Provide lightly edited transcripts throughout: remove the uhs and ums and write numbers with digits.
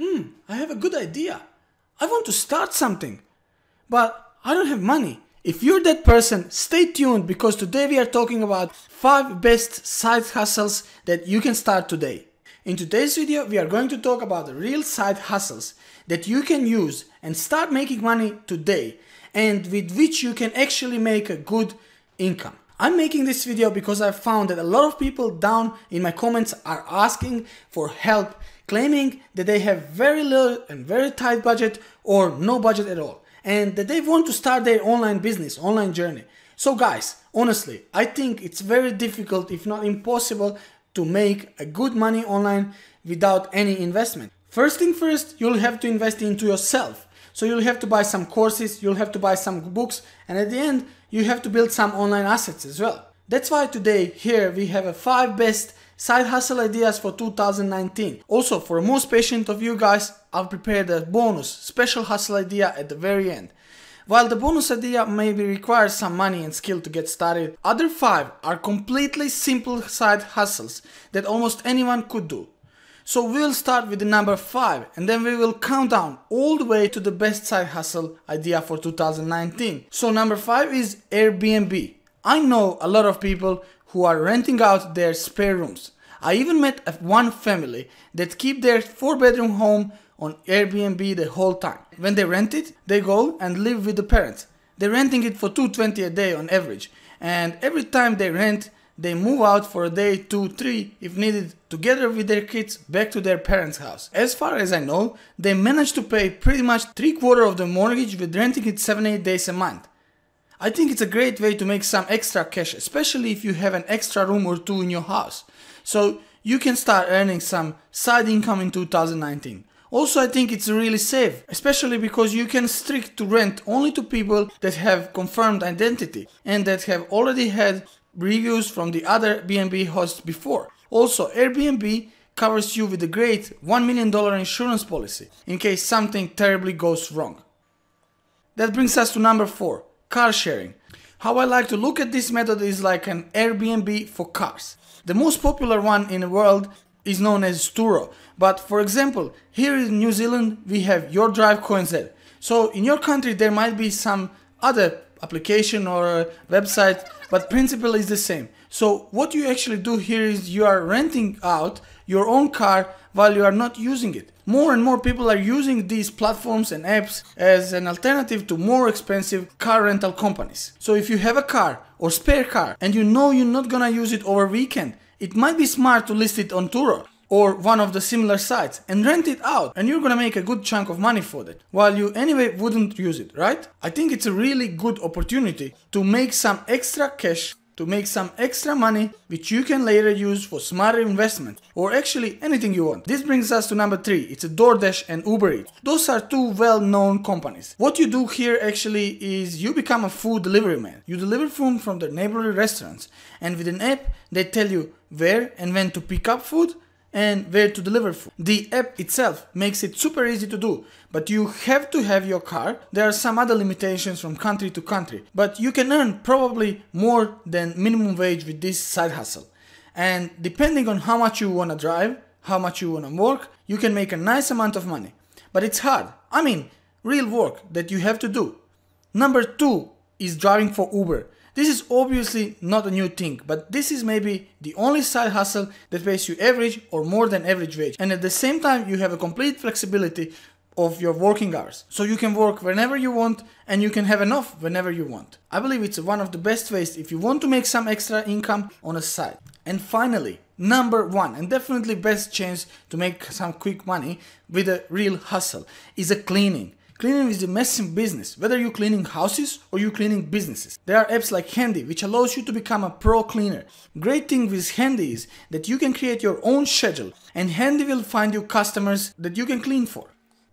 I have a good idea. I want to start something, but I don't have money. If you're that person, stay tuned because today we are talking about 5 best side hustles that you can start today. In today's video, we are going to talk about the real side hustles that you can use and start making money today and with which you can actually make a good income. I'm making this video because I found that a lot of people down in my comments are asking for help, claiming that they have very low and very tight budget or no budget at all, and that they want to start their online business, online journey. So guys, honestly, I think it's very difficult, if not impossible, to make a good money online without any investment. First thing first, you'll have to invest into yourself. So you'll have to buy some courses, you'll have to buy some books, and at the end, you have to build some online assets as well. That's why today here we have a 5 best side hustle ideas for 2019. Also, for the most patient of you guys, I've prepared a bonus special hustle idea at the very end. While the bonus idea maybe requires some money and skill to get started, other 5 are completely simple side hustles that almost anyone could do. So we'll start with the number 5 and then we will count down all the way to the best side hustle idea for 2019. So number 5 is Airbnb. I know a lot of people who are renting out their spare rooms. I even met one family that keep their 4-bedroom home on Airbnb the whole time. When they rent it, they go and live with the parents. They're renting it for $220 a day on average. And every time they rent, they move out for a day, 2, 3 if needed, together with their kids back to their parents' house. As far as I know, they managed to pay pretty much 3/4 of the mortgage with renting it 7-8 days a month. I think it's a great way to make some extra cash, especially if you have an extra room or 2 in your house. So you can start earning some side income in 2019. Also, I think it's really safe, especially because you can stick to rent only to people that have confirmed identity and that have already had reviews from the other B&B hosts before. Also, Airbnb covers you with a great $1 million insurance policy in case something terribly goes wrong. That brings us to number 4, car sharing. How I like to look at this method is like an Airbnb for cars. The most popular one in the world is known as Turo, but for example, here in New Zealand we have Your Drive CoinZ. So in your country there might be some other application or website, but principle is the same. So what you actually do here is you are renting out your own car while you are not using it. More and more people are using these platforms and apps as an alternative to more expensive car rental companies. So if you have a car or spare car and you know you're not gonna use it over weekend, it might be smart to list it on Turo or one of the similar sites and rent it out, and you're gonna make a good chunk of money for that, while you anyway wouldn't use it, right? I think it's a really good opportunity to make some extra cash, to make some extra money which you can later use for smarter investment or actually anything you want. This brings us to number 3. It's a DoorDash and Uber Eats. Those are 2 well-known companies. What you do here actually is you become a food delivery man. You deliver food from the neighborhood restaurants, and with an app they tell you where and when to pick up food and where to deliver food. The app itself makes it super easy to do, but you have to have your car. There are some other limitations from country to country, but you can earn probably more than minimum wage with this side hustle. And depending on how much you want to drive, how much you want to work, you can make a nice amount of money. But it's hard. I mean, real work that you have to do. Number 2 is driving for Uber. This is obviously not a new thing, but this is maybe the only side hustle that pays you average or more than average wage. And at the same time, you have a complete flexibility of your working hours. So you can work whenever you want and you can have enough whenever you want. I believe it's one of the best ways if you want to make some extra income on a side. And finally, number 1 and definitely best chance to make some quick money with a real hustle is a cleaning. Cleaning is a massive business, whether you're cleaning houses or you're cleaning businesses. There are apps like Handy, which allows you to become a pro cleaner. Great thing with Handy is that you can create your own schedule and Handy will find you customers that you can clean for.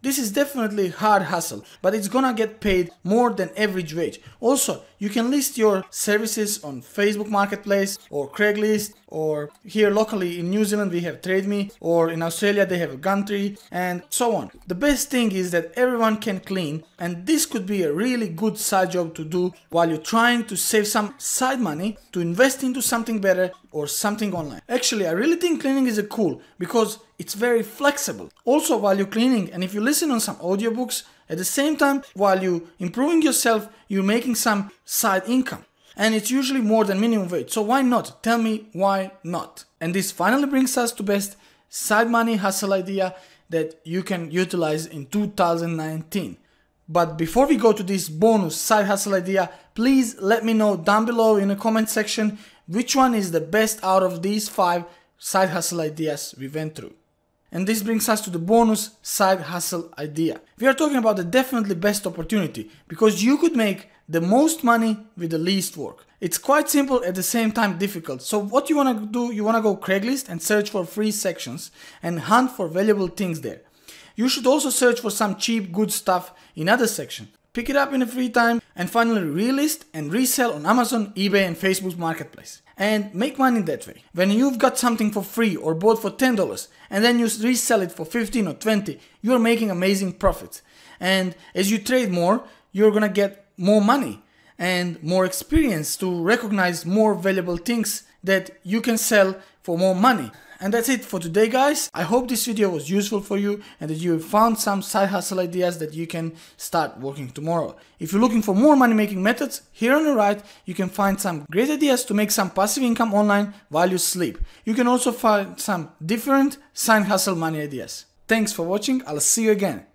This is definitely hard hustle, but it's gonna get paid more than average wage. Also, you can list your services on Facebook Marketplace or Craigslist, or here locally in New Zealand we have TradeMe, or in Australia they have a Gumtree, and so on. The best thing is that everyone can clean, and this could be a really good side job to do while you're trying to save some side money to invest into something better or something online. Actually, I really think cleaning is cool because it's very flexible. Also, while you're cleaning and if you listen on some audiobooks, at the same time, while you're improving yourself, you're making some side income. And it's usually more than minimum wage. So why not? Tell me why not? And this finally brings us to best side money hustle idea that you can utilize in 2019. But before we go to this bonus side hustle idea, please let me know down below in the comment section which one is the best out of these 5 side hustle ideas we went through. And this brings us to the bonus side hustle idea. We are talking about the definitely best opportunity because you could make the most money with the least work. It's quite simple at the same time difficult. So what you want to do, you want to go Craigslist and search for free sections and hunt for valuable things there. You should also search for some cheap good stuff in other section. Pick it up in a free time and finally relist and resell on Amazon, eBay and Facebook Marketplace. And make money that way. When you've got something for free or bought for $10 and then you resell it for 15 or 20, you're making amazing profits. And as you trade more, you're gonna get more money and more experience to recognize more valuable things that you can sell for more money. And that's it for today, guys. I hope this video was useful for you and that you found some side hustle ideas that you can start working tomorrow. If you're looking for more money making methods, here on the right you can find some great ideas to make some passive income online while you sleep. You can also find some different side hustle money ideas. Thanks for watching. I'll see you again.